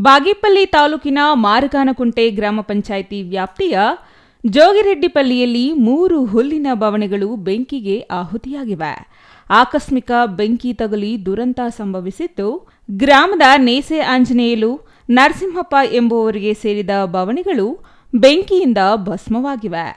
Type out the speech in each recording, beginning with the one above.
ಬಾಗೇಪಲ್ಲಿ ತಾಲೂಕಿನ ಮಾರಗಾನಕುಂಟೆ ಗ್ರಾಮ ಪಂಚಾಯಿತಿ ವ್ಯಾಪ್ತಿಯ ಜೋಗಿರೆಡ್ಡಿಪಲ್ಲಿಯಲ್ಲಿ 3 ಹುಲ್ಲಿನ ಬವಣೆಗಳು ಬೆಂಕಿಗೆ ಆಹುತಿಯಾಗಿವೆ. ಆಕಸ್ಮಿಕ ಬೆಂಕಿ ತಗುಲಿ ದುರಂತ ಸಂಭವಿಸಿದ್ದು, ಗ್ರಾಮದ ನೇಸೆ ಆಂಜನೇಯಲು ನರಸಿಂಹಪ್ಪ ಎಂಬುವವರಿಗೆ ಸೇರಿದ ಬವಣೆಗಳು ಬೆಂಕಿಯಿಂದ ಭಸ್ಮವಾಗಿವೆ.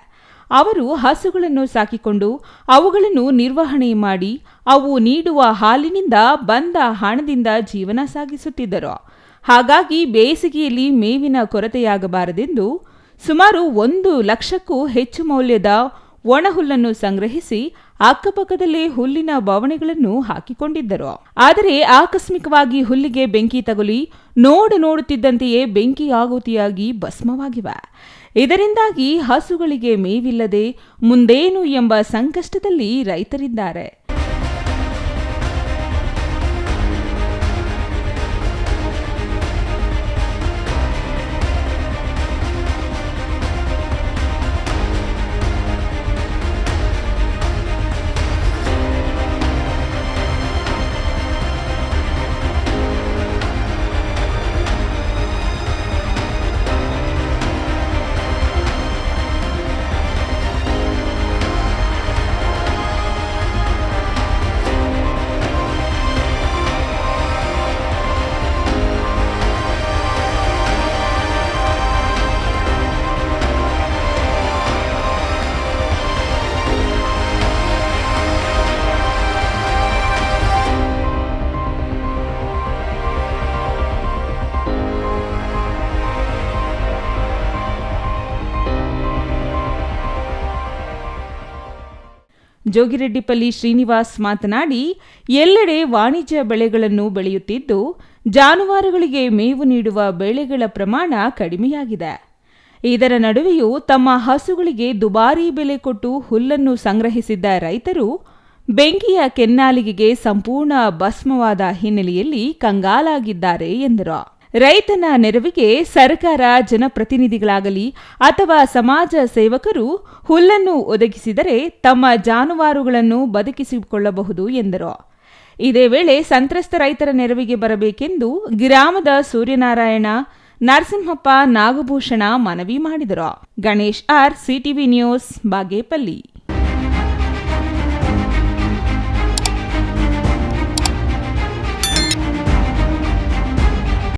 ಅವರು ಹಸುಗಳನ್ನು ಸಾಕಿಕೊಂಡು ಅವುಗಳನ್ನು ನಿರ್ವಹಣೆ ಮಾಡಿ ಅವು ನೀಡುವ ಹಾಲಿನಿಂದ ಬಂದ ಹಣದಿಂದ ಜೀವನ ಸಾಗಿಸುತ್ತಿದ್ದರು. ಹಾಗಾಗಿ ಬೇಸಿಗೆಯಲ್ಲಿ ಮೇವಿನ ಕೊರತೆಯಾಗಬಾರದೆಂದು ಸುಮಾರು 1 ಲಕ್ಷಕ್ಕೂ ಹೆಚ್ಚು ಮೌಲ್ಯದ ಒಣಹುಲ್ಲನ್ನು ಸಂಗ್ರಹಿಸಿ ಅಕ್ಕಪಕ್ಕದಲ್ಲೇ ಹುಲ್ಲಿನ ಬವಣೆಗಳನ್ನು ಹಾಕಿಕೊಂಡಿದ್ದರು. ಆದರೆ ಆಕಸ್ಮಿಕವಾಗಿ ಹುಲ್ಲಿಗೆ ಬೆಂಕಿ ತಗುಲಿ ನೋಡುತ್ತಿದ್ದಂತೆಯೇ ಬೆಂಕಿ ಆಹುತಿಯಾಗಿ ಭಸ್ಮವಾಗಿವೆ. ಇದರಿಂದಾಗಿ ಹಸುಗಳಿಗೆ ಮೇವಿಲ್ಲದೆ ಮುಂದೇನು ಎಂಬ ಸಂಕಷ್ಟದಲ್ಲಿ ರೈತರಿದ್ದಾರೆ. ಜೋಗಿರೆಡ್ಡಿಪಲ್ಲಿ ಶ್ರೀನಿವಾಸ್ ಮಾತನಾಡಿ, ಎಲ್ಲೆಡೆ ವಾಣಿಜ್ಯ ಬೆಳೆಗಳನ್ನು ಬೆಳೆಯುತ್ತಿದ್ದು ಜಾನುವಾರುಗಳಿಗೆ ಮೇವು ನೀಡುವ ಬೆಳೆಗಳ ಪ್ರಮಾಣ ಕಡಿಮೆಯಾಗಿದೆ. ಇದರ ನಡುವೆಯೂ ತಮ್ಮ ಹಸುಗಳಿಗೆ ದುಬಾರಿ ಬೆಲೆ ಕೊಟ್ಟು ಹುಲ್ಲನ್ನು ಸಂಗ್ರಹಿಸಿದ್ದ ರೈತರು ಬೆಂಕಿಯ ಕೆನ್ನಾಲಿಗೆಗೆ ಸಂಪೂರ್ಣ ಭಸ್ಮವಾದ ಹಿನ್ನೆಲೆಯಲ್ಲಿ ಕಂಗಾಲಾಗಿದ್ದಾರೆ ಎಂದರು. ರೈತನ ನೆರವಿಗೆ ಸರ್ಕಾರ, ಜನಪ್ರತಿನಿಧಿಗಳಾಗಲಿ ಅಥವಾ ಸಮಾಜ ಸೇವಕರು ಹುಲ್ಲನ್ನು ಒದಗಿಸಿದರೆ ತಮ್ಮ ಜಾನುವಾರುಗಳನ್ನು ಬದುಕಿಸಿಕೊಳ್ಳಬಹುದು ಎಂದರು. ಇದೇ ವೇಳೆ ಸಂತ್ರಸ್ತ ರೈತರ ನೆರವಿಗೆ ಬರಬೇಕೆಂದು ಗ್ರಾಮದ ಸೂರ್ಯನಾರಾಯಣ, ನರಸಿಂಹಪ್ಪ, ನಾಗಭೂಷಣ ಮನವಿ ಮಾಡಿದರು. Ganesh R, CTV news, Bagepalli.